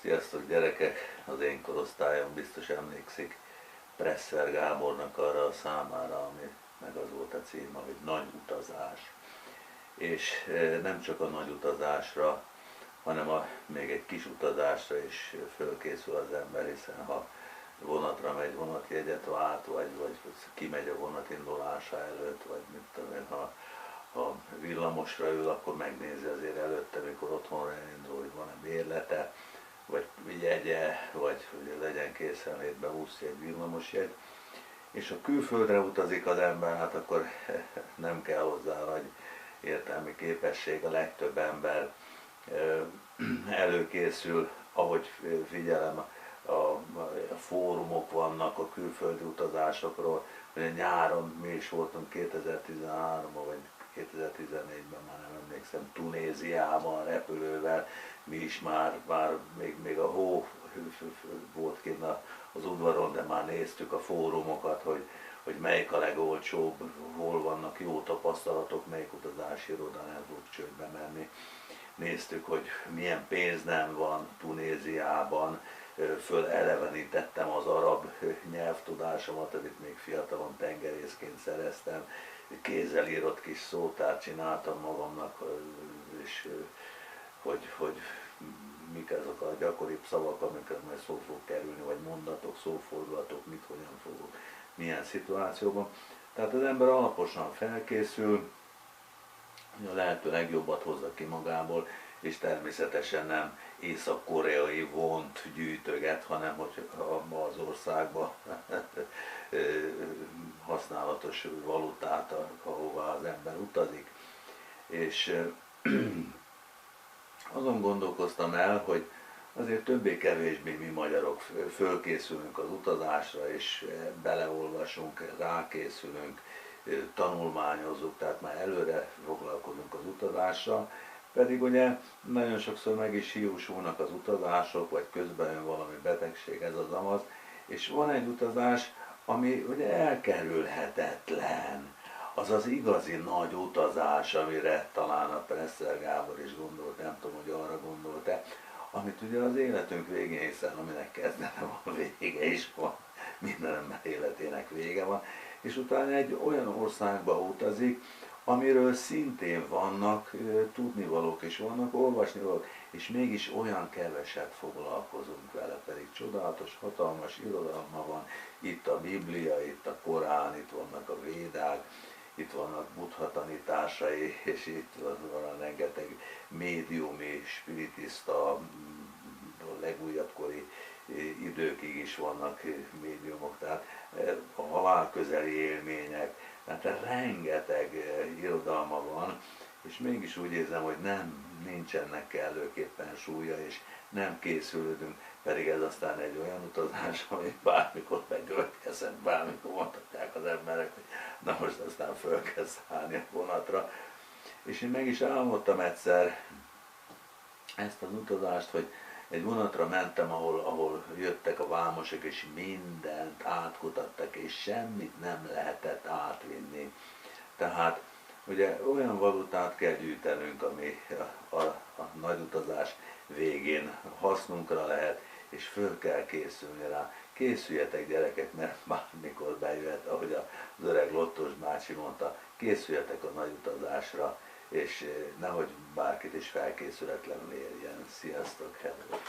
Sziasztok gyerekek! Az én korosztályom biztos emlékszik Presser Gábornak arra a számára, ami meg az volt a címe, hogy Nagy utazás. És nem csak a nagy utazásra, hanem még egy kis utazásra is fölkészül az ember, hiszen ha vonatra megy, vonatjegyet vált, vagy kimegy a vonat indulása előtt, vagy mit tudom én, ha villamosra ül, akkor megnézi azért előtte, mikor otthonra elindul, hogy van-e bérlete, vagy jegye, vagy hogy legyen készenlétben buszjegy, villamosjegy. És ha külföldre utazik az ember, hát akkor nem kell hozzá nagy értelmi képesség, a legtöbb ember előkészül, ahogy figyelem, a fórumok vannak a külföldi utazásokról. Ugye nyáron mi is voltunk 2013-ban, vagy 2014-ben, már nem emlékszem, Tunéziában repülővel, mi is már még a hó volt kint az udvaron, de már néztük a fórumokat, hogy melyik a legolcsóbb, hol vannak jó tapasztalatok, melyik utazási iroda nem fog csődbe menni. Néztük, hogy milyen pénz nem van Tunéziában, fölelevenítettem az arab nyelvtudásomat, amit még fiatalon tengerészként szereztem, kézzel írott kis szótárt csináltam magamnak, és hogy mik azok a gyakoribb szavak, amiket majd szó fog kerülni, vagy mondatok, szófordulatok, mit, hogyan fogok, milyen szituációban. Tehát az ember alaposan felkészül, a lehető legjobbat hozza ki magából, és természetesen nem észak-koreai vont gyűjtöget, hanem hogy abban az országban használatos valutát, ahová az ember utazik. És azon gondolkoztam el, hogy azért többé-kevésbé mi magyarok fölkészülünk az utazásra, és beleolvasunk, rákészülünk, tanulmányozzuk, tehát már előre foglalkozunk az utazással, pedig ugye nagyon sokszor meg is hiúsulnak az utazások, vagy közben jön valami betegség, ez az amaz, és van egy utazás, ami ugye elkerülhetetlen. Az az igazi nagy utazás, amire talán a Presser Gábor is gondolt, nem tudom, hogy arra gondolt-e, amit ugye az életünk végén, hiszen aminek kezdete van, vége is van, minden ember életének vége van, és utána egy olyan országba utazik, amiről szintén vannak tudnivalók és vannak olvasnivalók, és mégis olyan keveset foglalkozunk vele, pedig csodálatos, hatalmas irodalma van, itt a Biblia, itt a Korán, itt vannak a Védák, itt vannak Buddha tanításai, és itt van a rengeteg médiumi, spiritista, a legújabb kori időkig is vannak médiumok, tehát a halálközeli élmények, tehát rengeteg irodalma van, és mégis úgy érzem, hogy nincsenek kellőképpen súlya, és nem készülődünk, pedig ez aztán egy olyan utazás, ami bármikor megkövetkezhet, bármikor mondhatják az emberek, hogy na most aztán föl kell szállni a vonatra. És én meg is álmodtam egyszer ezt az utazást, hogy egy vonatra mentem, ahol jöttek a vámosok, és mindent átkutattak, és semmit nem lehetett átvinni. Tehát ugye olyan valutát kell gyűjtenünk, ami a nagy utazás végén hasznunkra lehet, és föl kell készülni rá. Készüljetek gyerekek, mert bármikor bejöhet, ahogy az öreg Lottos bácsi mondta, készüljetek a nagy utazásra, és nehogy bárkit is felkészületlenül érjen. Sziasztok! Hello.